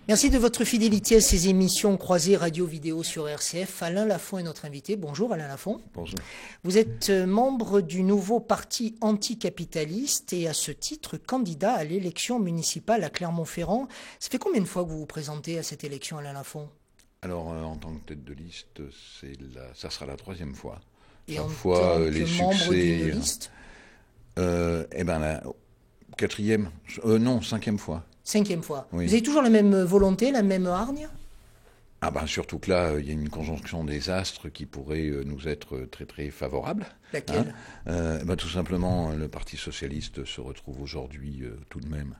Merci de votre fidélité à ces émissions croisées radio-vidéo sur RCF. Alain Lafont est notre invité. Bonjour Alain Lafont. Bonjour. Vous êtes membre du nouveau parti anticapitaliste et à ce titre candidat à l'élection municipale à Clermont-Ferrand. Ça fait combien de fois que vous vous présentez à cette élection, Alain Lafont? Alors en tant que tête de liste, ça sera la troisième fois. Et Chaque en fois, tant les que membre succès, d'une liste? La quatrième, cinquième fois. Cinquième fois. Oui. Vous avez toujours la même volonté, la même hargne? Surtout que là, il y a une conjonction des astres qui pourrait nous être très très favorable. Laquelle? Tout simplement, le Parti socialiste se retrouve aujourd'hui tout de même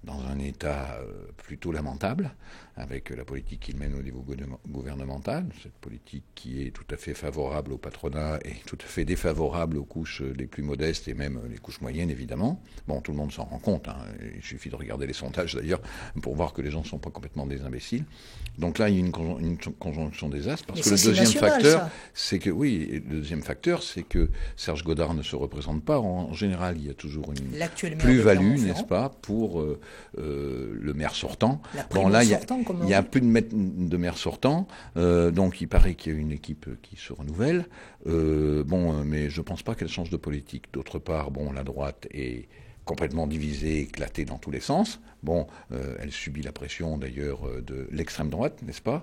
dans un état plutôt lamentable, avec la politique qu'il mène au niveau gouvernemental, cette politique qui est tout à fait favorable au patronat et tout à fait défavorable aux couches les plus modestes et même les couches moyennes, évidemment. Bon, tout le monde s'en rend compte, hein. Il suffit de regarder les sondages d'ailleurs pour voir que les gens ne sont pas complètement des imbéciles. Donc là, il y a une conjonction des astres, parce que le deuxième facteur, c'est que, le deuxième facteur, c'est que Serge Godard ne se représente pas. En général, il y a toujours une plus-value, n'est-ce pas, pour le maire sortant. Bon, là, il n'y a plus de maire sortant, donc il paraît qu'il y a une équipe qui se renouvelle. Mais je ne pense pas qu'elle change de politique. D'autre part, la droite est complètement divisée, éclatée dans tous les sens. Elle subit la pression d'ailleurs de l'extrême droite, n'est-ce pas?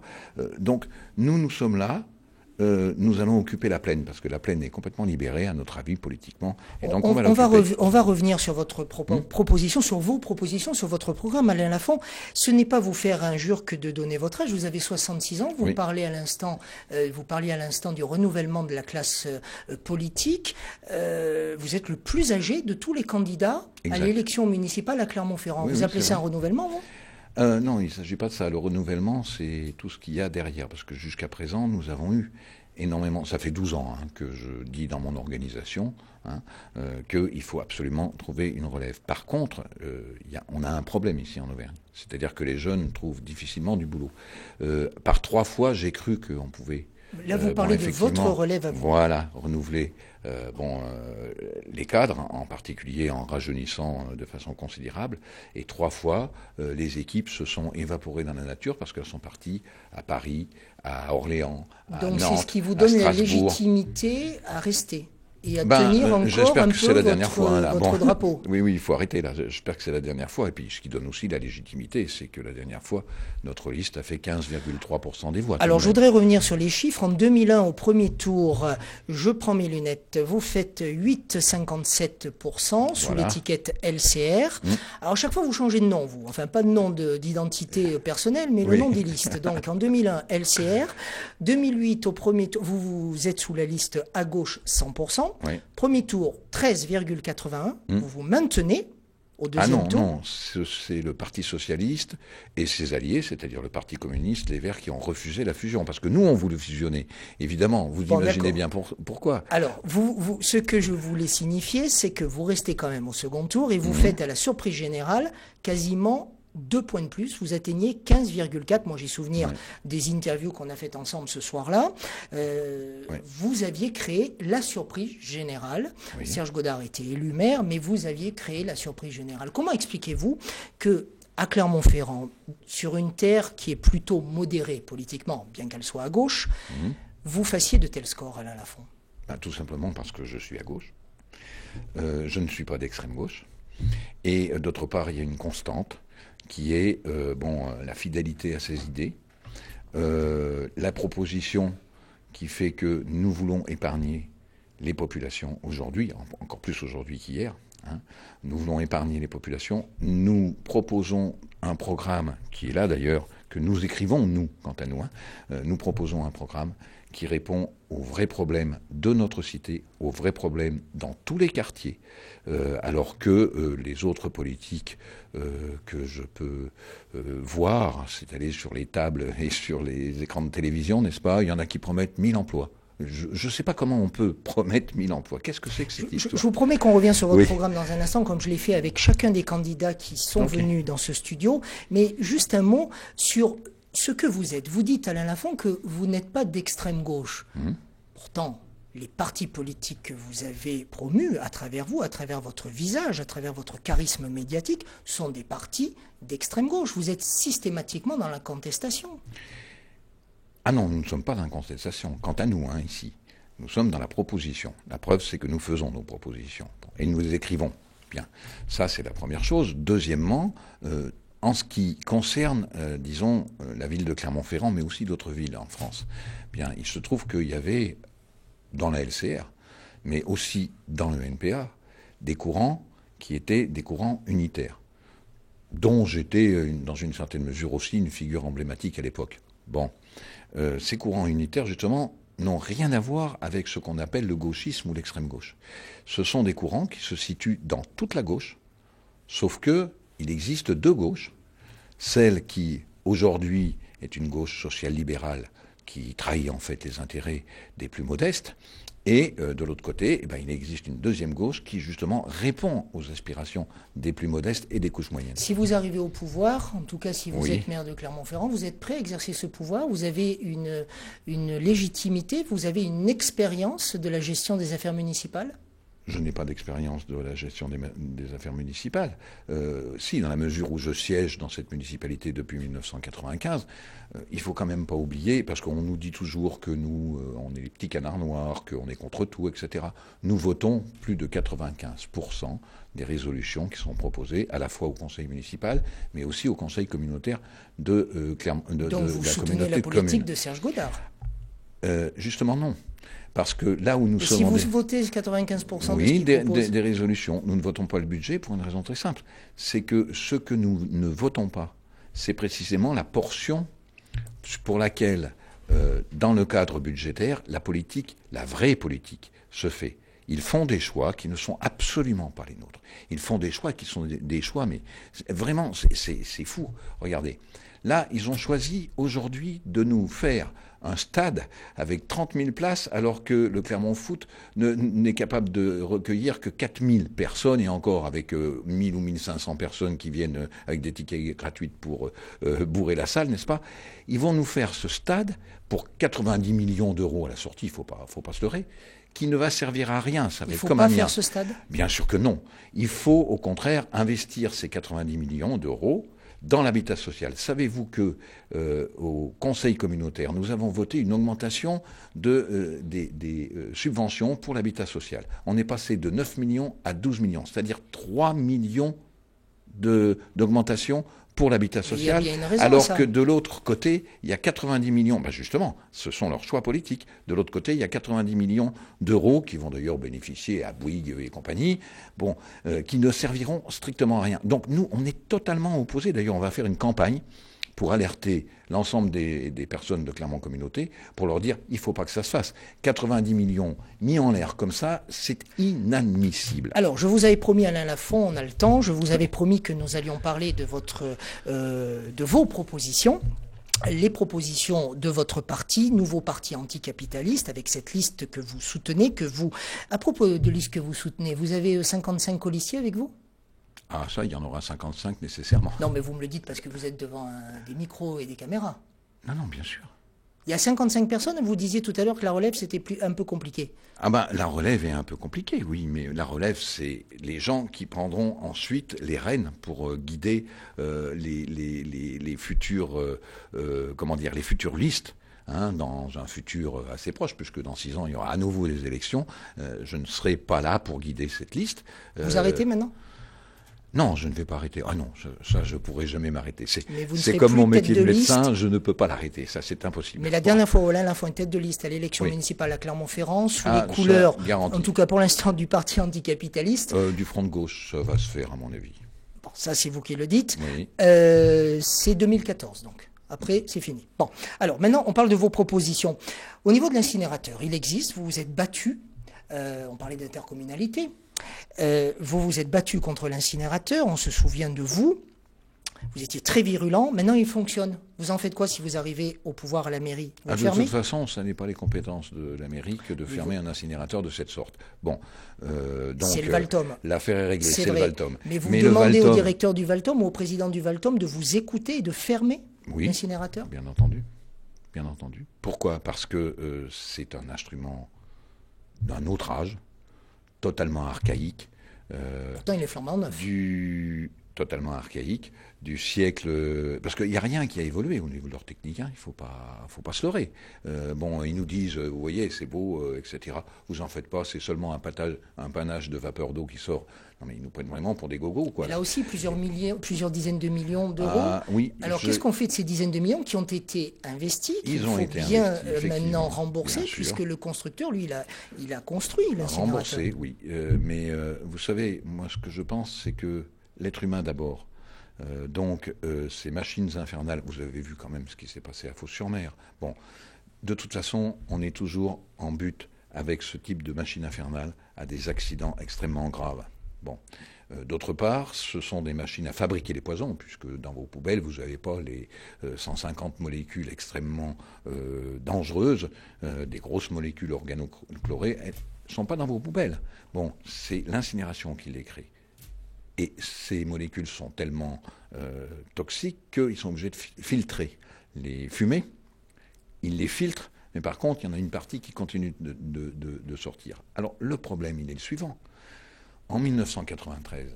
Donc nous sommes là. Nous allons occuper la plaine, parce que la plaine est complètement libérée, à notre avis, politiquement. Et donc on va revenir sur votre proposition, sur vos propositions, sur votre programme, Alain Lafont. Ce n'est pas vous faire injure que de donner votre âge. Vous avez 66 ans. Vous parliez à l'instant du renouvellement de la classe politique. Vous êtes le plus âgé de tous les candidats à l'élection municipale à Clermont-Ferrand. Vous appelez ça un renouvellement, vous? Non, il ne s'agit pas de ça. Le renouvellement, c'est tout ce qu'il y a derrière. Parce que jusqu'à présent, nous avons eu énormément... Ça fait 12 ans que je dis dans mon organisation qu'il faut absolument trouver une relève. Par contre, on a un problème ici en Auvergne. C'est-à-dire que les jeunes trouvent difficilement du boulot. Par 3 fois, j'ai cru qu'on pouvait... Là, vous parlez de votre relève à vous. Voilà, renouveler les cadres, en particulier en rajeunissant de façon considérable. Et 3 fois, les équipes se sont évaporées dans la nature parce qu'elles sont parties à Paris, à Orléans, à Nantes, à Strasbourg. Donc c'est ce qui vous donne la légitimité à rester et à tenir encore un peu votre drapeau. Oui, il faut arrêter là. J'espère que c'est la dernière fois. Et puis, ce qui donne aussi la légitimité, c'est que la dernière fois, notre liste a fait 15,3% des voix. Alors, je voudrais revenir sur les chiffres. En 2001, au premier tour, je prends mes lunettes, vous faites 8,57% sous l'étiquette LCR. Alors, chaque fois, vous changez de nom, vous. Enfin, pas de nom d'identité personnelle, mais le nom des listes. Donc, en 2001, LCR. 2008, au premier tour, vous êtes sous la liste à gauche 100%. Premier tour, 13,81. Vous vous maintenez au deuxième tour. Non, c'est le Parti socialiste et ses alliés, c'est-à-dire le Parti communiste, les Verts, qui ont refusé la fusion. Parce que nous, on voulait fusionner. Évidemment, vous imaginez bien pourquoi. Alors, ce que je voulais signifier, c'est que vous restez quand même au second tour et vous faites, à la surprise générale, quasiment 2 points de plus, vous atteignez 15,4. Moi, j'ai souvenir des interviews qu'on a faites ensemble ce soir-là. Vous aviez créé la surprise générale. Serge Godard était élu maire, mais vous aviez créé la surprise générale. Comment expliquez-vous que, à Clermont-Ferrand, sur une terre qui est plutôt modérée politiquement, bien qu'elle soit à gauche, vous fassiez de tels scores, Alain Lafont? Tout simplement parce que je suis à gauche. Je ne suis pas d'extrême gauche. Et d'autre part, il y a une constante qui est la fidélité à ses idées, la proposition qui fait que nous voulons épargner les populations aujourd'hui, encore plus aujourd'hui qu'hier. Nous voulons épargner les populations. Nous proposons un programme qui est là d'ailleurs, que nous écrivons, nous, quant à nous. Nous proposons un programme qui répond aux vrais problèmes de notre cité, aux vrais problèmes dans tous les quartiers, alors que les autres politiques que je peux voir, c'est aller sur les tables et sur les écrans de télévision, n'est-ce pas? Il y en a qui promettent 1000 emplois. Je ne sais pas comment on peut promettre 1000 emplois. Qu'est-ce que c'est que cette histoire? Je vous promets qu'on revient sur votre programme dans un instant, comme je l'ai fait avec chacun des candidats qui sont venus dans ce studio. Mais juste un mot sur ce que vous êtes. Vous dites, Alain Lafont, que vous n'êtes pas d'extrême gauche. Pourtant, les partis politiques que vous avez promus à travers vous, à travers votre visage, à travers votre charisme médiatique, sont des partis d'extrême gauche. Vous êtes systématiquement dans la contestation. Ah non, nous ne sommes pas dans la contestation. Quant à nous, ici, nous sommes dans la proposition. La preuve, c'est que nous faisons nos propositions. Et nous les écrivons. Bien. Ça, c'est la première chose. Deuxièmement, en ce qui concerne, disons, la ville de Clermont-Ferrand, mais aussi d'autres villes en France, bien, il se trouve qu'il y avait, dans la LCR, mais aussi dans le NPA, des courants qui étaient des courants unitaires, dont j'étais, dans une certaine mesure aussi, une figure emblématique à l'époque. Bon, ces courants unitaires, justement, n'ont rien à voir avec ce qu'on appelle le gauchisme ou l'extrême gauche. Ce sont des courants qui se situent dans toute la gauche, sauf que il existe deux gauches. Celle qui, aujourd'hui, est une gauche social-libérale qui trahit en fait les intérêts des plus modestes. Et de l'autre côté, il existe une deuxième gauche qui, justement, répond aux aspirations des plus modestes et des couches moyennes. Si vous arrivez au pouvoir, en tout cas si vous êtes maire de Clermont-Ferrand, vous êtes prêt à exercer ce pouvoir, vous avez une légitimité, vous avez une expérience de la gestion des affaires municipales ? Je n'ai pas d'expérience de la gestion des affaires municipales. Si, dans la mesure où je siège dans cette municipalité depuis 1995, il faut quand même pas oublier, parce qu'on nous dit toujours que nous, on est les petits canards noirs, qu'on est contre tout, etc. Nous votons plus de 95% des résolutions qui sont proposées, à la fois au conseil municipal, mais aussi au conseil communautaire de la communauté de communes. Donc vous soutenez la politique de Serge Godard ? Justement non. Parce que là où nous sommes... Si vous votez 95% oui, de ce qu'il propose... des résolutions. Nous ne votons pas le budget pour une raison très simple. C'est que ce que nous ne votons pas, c'est précisément la portion pour laquelle, dans le cadre budgétaire, la politique, la vraie politique, se fait. Ils font des choix qui ne sont absolument pas les nôtres. Ils font des choix qui sont des choix, mais vraiment, c'est fou. Regardez. Là, ils ont choisi aujourd'hui de nous faire un stade avec 30 000 places, alors que le Clermont Foot n'est capable de recueillir que 4 000 personnes, et encore avec 1 000 ou 1 500 personnes qui viennent avec des tickets gratuits pour bourrer la salle, n'est-ce pas? Ils vont nous faire ce stade pour 90 millions d'euros à la sortie, il faut pas se leurrer, qui ne va servir à rien. Ça va il être faut comme pas un mien. faire ce stade? Bien sûr que non. Il faut au contraire investir ces 90 millions d'euros dans l'habitat social. Savez-vous que au Conseil communautaire, nous avons voté une augmentation des subventions pour l'habitat social. On est passé de 9 millions à 12 millions, c'est-à-dire 3 millions d'augmentation pour l'habitat social, alors que de l'autre côté, il y a 90 millions, justement, ce sont leurs choix politiques, de l'autre côté, il y a 90 millions d'euros, qui vont d'ailleurs bénéficier à Bouygues et compagnie, qui ne serviront strictement à rien. Donc nous, on est totalement opposés. D'ailleurs, on va faire une campagne pour alerter l'ensemble des personnes de Clermont Communauté, pour leur dire, il ne faut pas que ça se fasse. 90 millions mis en l'air comme ça, c'est inadmissible. Alors, je vous avais promis, Alain Lafont, on a le temps, je vous avais promis que nous allions parler de vos propositions. Les propositions de votre parti, nouveau parti anticapitaliste, avec cette liste que vous soutenez, à propos de liste que vous soutenez, vous avez 55 colistiers avec vous ? Ah, ça, il y en aura 55 nécessairement. Non, mais vous me le dites parce que vous êtes devant des micros et des caméras. Non, bien sûr. Il y a 55 personnes, vous disiez tout à l'heure que la relève, c'était un peu compliqué. La relève est un peu compliquée, oui, mais la relève, c'est les gens qui prendront ensuite les rênes pour guider les futures, les futures listes. Dans un futur assez proche, puisque dans 6 ans, il y aura à nouveau des élections. Je ne serai pas là pour guider cette liste. Vous arrêtez maintenant ? Non, je ne vais pas arrêter. Ah non, ça je pourrais jamais m'arrêter. C'est comme mon métier de médecin, je ne peux pas l'arrêter. Ça, c'est impossible. Mais la dernière fois, Alain Lafont est tête de liste à l'élection municipale à Clermont-Ferrand, sous les couleurs, en tout cas pour l'instant, du parti anticapitaliste. Du front de gauche, ça va se faire, à mon avis. Bon, ça, c'est vous qui le dites. Oui. C'est 2014, donc. Après, c'est fini. Bon, alors maintenant, on parle de vos propositions. Au niveau de l'incinérateur, il existe, vous vous êtes battu. On parlait d'intercommunalité. Vous vous êtes battu contre l'incinérateur, on se souvient de vous. Vous étiez très virulent. Maintenant, il fonctionne. Vous en faites quoi si vous arrivez au pouvoir à la mairie? Vous de toute façon, ce n'est pas les compétences de la mairie que de fermer un incinérateur de cette sorte. Bon, donc c'est le Valtom. L'affaire est réglée, c'est le Valtom. Mais vous demandez au directeur du Valtom ou au président du Valtom de vous écouter et de fermer l'incinérateur? Bien entendu. Bien entendu. Pourquoi? Parce que c'est un instrument d'un autre âge, totalement archaïque. Pourtant, il est flambant neuf. Totalement archaïque, du siècle... Parce qu'il n'y a rien qui a évolué au niveau de leur technique, hein, il ne faut pas se leurrer. Bon, ils nous disent, vous voyez, c'est beau, etc. Vous en faites pas, c'est seulement un panache de vapeur d'eau qui sort. Non, mais ils nous prennent vraiment pour des gogos, quoi. Là aussi, plusieurs dizaines de millions d'euros. Oui, alors, qu'est-ce qu'on fait de ces dizaines de millions qui ont été investis, Ils ont été bien investis, maintenant rembourser, puisque le constructeur, lui, il a construit l'incinérateur. Remboursé, oui. Mais vous savez, moi, ce que je pense, c'est que l'être humain d'abord. Donc, ces machines infernales, vous avez vu quand même ce qui s'est passé à Fos-sur-Mer. Bon, de toute façon, on est toujours en but avec ce type de machine infernale à des accidents extrêmement graves. Bon. D'autre part, ce sont des machines à fabriquer les poisons, puisque dans vos poubelles, vous n'avez pas les 150 molécules extrêmement dangereuses, des grosses molécules organochlorées, elles ne sont pas dans vos poubelles. Bon, c'est l'incinération qui les crée. Et ces molécules sont tellement toxiques qu'ils sont obligés de filtrer les fumées. Ils les filtrent, mais par contre, il y en a une partie qui continue de sortir. Alors, le problème, il est le suivant. En 1993,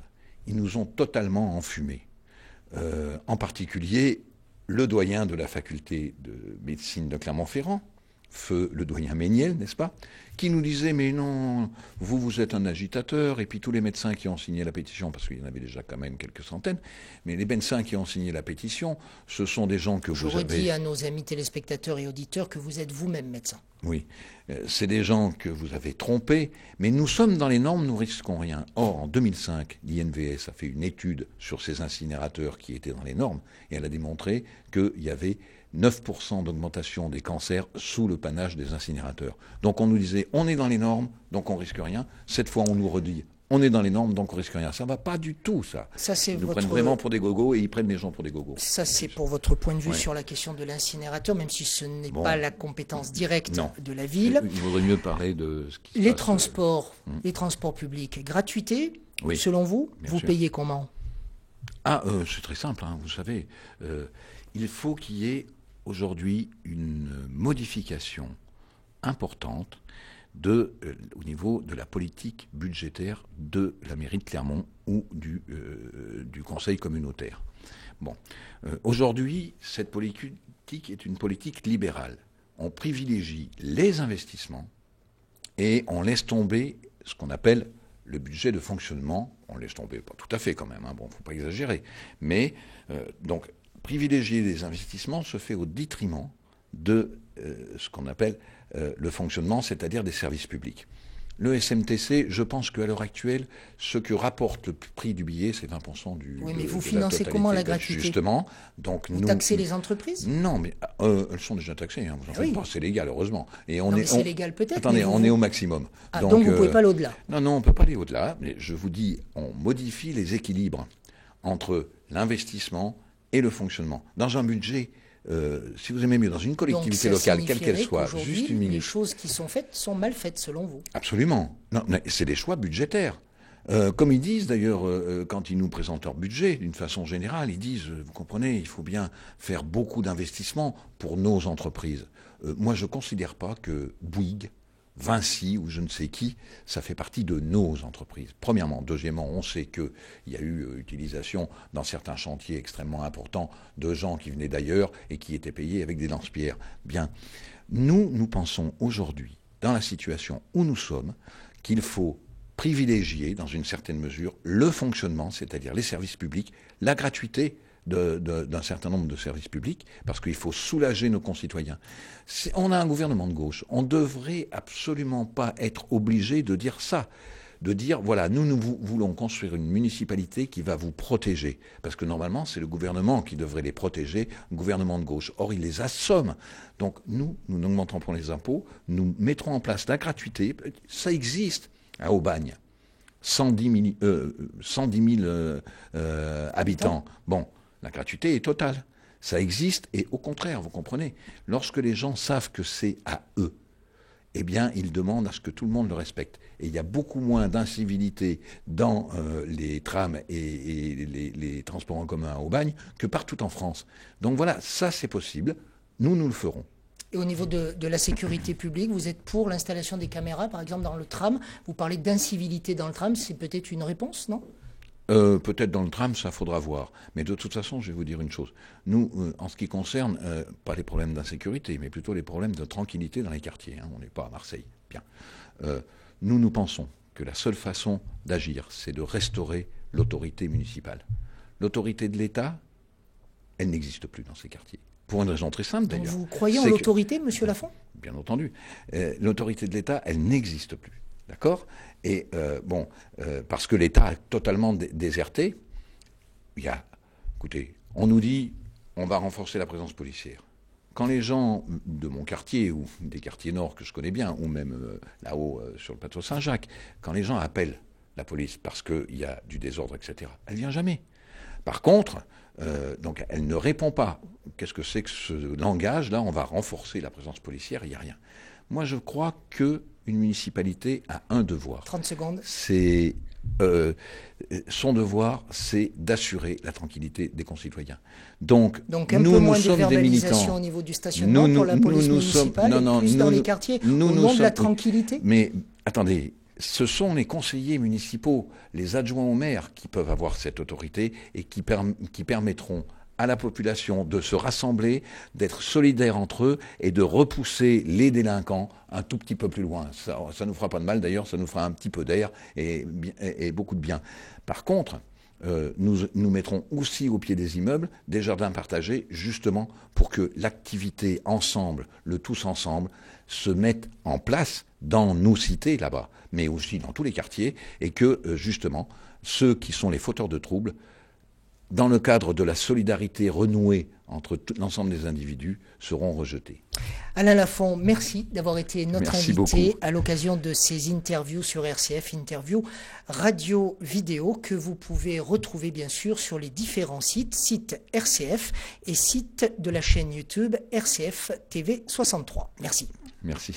ils nous ont totalement enfumés. En particulier, le doyen de la faculté de médecine de Clermont-Ferrand, feu le doyen Méniel, n'est-ce pas, qui nous disait, mais non, vous êtes un agitateur, et puis tous les médecins qui ont signé la pétition, parce qu'il y en avait déjà quand même quelques centaines, mais les médecins qui ont signé la pétition, ce sont des gens que vous avez... Je redis à nos amis téléspectateurs et auditeurs que vous êtes vous-même médecin. Oui, c'est des gens que vous avez trompés, mais nous sommes dans les normes, nous risquons rien. Or, en 2005, l'INVS a fait une étude sur ces incinérateurs qui étaient dans les normes, et elle a démontré qu'il y avait 9% d'augmentation des cancers sous le panache des incinérateurs. Donc on nous disait, on est dans les normes, donc on risque rien. Cette fois, on nous redit, on est dans les normes, donc on risque rien. Ça ne va pas du tout, ça. Ils nous prennent vraiment pour des gogos et ils prennent les gens pour des gogos. Ça, c'est pour votre point de vue sur la question de l'incinérateur, même si ce n'est pas la compétence directe de la ville. Il vaudrait mieux parler de ce qui se passe. Les transports publics, gratuité, selon vous, vous payez comment? C'est très simple, hein, vous savez. Il faut qu'il y ait aujourd'hui une modification importante au niveau de la politique budgétaire de la mairie de Clermont ou du conseil communautaire. Bon, aujourd'hui, cette politique est une politique libérale. On privilégie les investissements et on laisse tomber ce qu'on appelle le budget de fonctionnement. On laisse tomber, pas tout à fait quand même, hein, bon, faut pas exagérer. Mais, donc, privilégier les investissements se fait au détriment de ce qu'on appelle le fonctionnement, c'est-à-dire des services publics. Le SMTC, je pense qu'à l'heure actuelle, ce que rapporte le prix du billet, c'est 20% du... Oui, mais vous financez comment la gratuité? Justement. Donc vous taxez les entreprises? Non, mais elles sont déjà taxées, hein, vous en faites pas, c'est légal, heureusement. Et c'est légal peut-être. Attendez, on est au maximum. Donc vous ne pouvez pas aller au-delà? Non, on ne peut pas aller au-delà, mais je vous dis, on modifie les équilibres entre l'investissement et le fonctionnement. Dans un budget, si vous aimez mieux, dans une collectivité locale, quelle qu'elle soit, juste une minute. Les choses qui sont faites sont mal faites, selon vous? Absolument. Non, c'est des choix budgétaires. Comme ils disent d'ailleurs, quand ils nous présentent leur budget, d'une façon générale, ils disent, vous comprenez, il faut bien faire beaucoup d'investissements pour nos entreprises. Moi, je ne considère pas que Bouygues, Vinci ou je ne sais qui, ça fait partie de nos entreprises. Premièrement. Deuxièmement, on sait qu'il y a eu utilisation dans certains chantiers extrêmement importants de gens qui venaient d'ailleurs et qui étaient payés avec des lance-pierres. Bien, nous pensons aujourd'hui, dans la situation où nous sommes, qu'il faut privilégier, dans une certaine mesure, le fonctionnement, c'est-à-dire les services publics, la gratuité d'un certain nombre de services publics, parce qu'il faut soulager nos concitoyens. On a un gouvernement de gauche. On ne devrait absolument pas être obligé de dire ça. De dire, voilà, nous voulons construire une municipalité qui va vous protéger. Parce que normalement, c'est le gouvernement qui devrait les protéger, le gouvernement de gauche. Or, il les assomme. Donc, nous n'augmenterons pas les impôts, nous mettrons en place la gratuité. Ça existe à Aubagne. 110 000 habitants. Bon. La gratuité est totale. Ça existe et au contraire, vous comprenez, lorsque les gens savent que c'est à eux, eh bien, ils demandent à ce que tout le monde le respecte. Et il y a beaucoup moins d'incivilité dans les trams et les transports en commun à Aubagne que partout en France. Donc voilà, ça c'est possible. Nous le ferons. Et au niveau de la sécurité publique, vous êtes pour l'installation des caméras, par exemple dans le tram. Vous parlez d'incivilité dans le tram, c'est peut-être une réponse, non ? Peut-être dans le tram, ça faudra voir. Mais de toute façon, je vais vous dire une chose. Nous, en ce qui concerne, pas les problèmes d'insécurité, mais plutôt les problèmes de tranquillité dans les quartiers. On n'est pas à Marseille. Bien. Nous pensons que la seule façon d'agir, c'est de restaurer l'autorité municipale. L'autorité de l'État, elle n'existe plus dans ces quartiers. Pour une raison très simple, d'ailleurs. Vous croyez en l'autorité, monsieur Lafont ? Bien entendu. L'autorité de l'État, elle n'existe plus. D'accord ? Et parce que l'État a totalement déserté, écoutez, on nous dit, on va renforcer la présence policière. Quand les gens de mon quartier, ou des quartiers nord que je connais bien, ou même là-haut sur le plateau Saint-Jacques, quand les gens appellent la police parce qu'il y a du désordre, etc., elle ne vient jamais. Par contre, donc elle ne répond pas. Qu'est-ce que c'est que ce langage-là ? On va renforcer la présence policière, il n'y a rien. Moi, je crois qu'une municipalité a un devoir. 30 secondes. Son devoir, c'est d'assurer la tranquillité des concitoyens. Donc un peu moins de verbalisation au niveau du stationnement pour la police municipale, et plus dans les quartiers, au nom de la tranquillité. Mais attendez, ce sont les conseillers municipaux, les adjoints au maire qui peuvent avoir cette autorité et qui permettront à la population de se rassembler, d'être solidaires entre eux et de repousser les délinquants un tout petit peu plus loin. Ça nous fera pas de mal d'ailleurs, ça nous fera un petit peu d'air et beaucoup de bien. Par contre, nous mettrons aussi au pied des immeubles des jardins partagés, justement pour que l'activité ensemble, le tous ensemble, se mette en place dans nos cités là-bas, mais aussi dans tous les quartiers, et que justement ceux qui sont les fauteurs de troubles, dans le cadre de la solidarité renouée entre l'ensemble des individus, seront rejetés. Alain Lafont, merci d'avoir été notre invité beaucoup. À l'occasion de ces interviews sur RCF, interviews radio-vidéo que vous pouvez retrouver bien sûr sur les différents sites RCF et sites de la chaîne YouTube RCF TV 63. Merci. Merci.